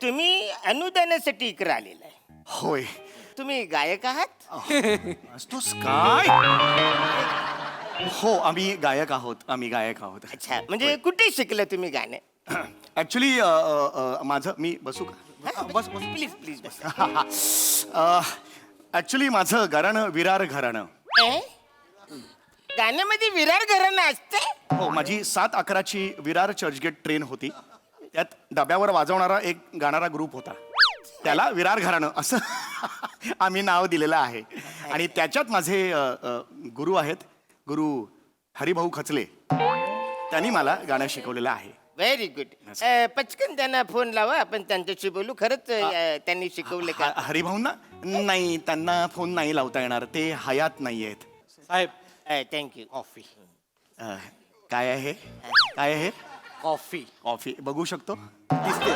तुम्ही अनुदानासाठी इकडे आलेला आहे. होय. तुम्ही गायक आहात? असतोस काय? हो, आम्ही गायक आहोत. अच्छा, म्हणजे कुठे शिकलं तुम्ही गाणं? ऍक्च्युली माझं मी बसू का? बस प्लीज प्लीज बस. ऍक्च्युली माझं घराणं विरार घराणं. गाण्यामध्ये विरार घराणं असतं? हो, माझी 7:11ची विरार चर्चगेट ट्रेन होती. त्यात डब्यावर वाजवणारा एक गाणारा ग्रुप होता. त्याला विरार घराणं असं आम्ही नाव दिलेलं आहे. आणि त्याच्यात माझे गुरु आहेत, गुरु हरिभाऊ खचले. त्यांनी मला गाणं शिकवलेलं आहे. Very good. पटकन त्यांना फोन लावा, आपण त्यांच्याशी बोलू. खरंच त्यांनी शिकवले का? हरिभाऊंना नाही, त्यांना फोन नाही लावता येणार, ते हयात नाही आहेत. साहेब थँक्यू. कॉफी काय आहे? कॉफी कॉफी बघू शकतो? दिसते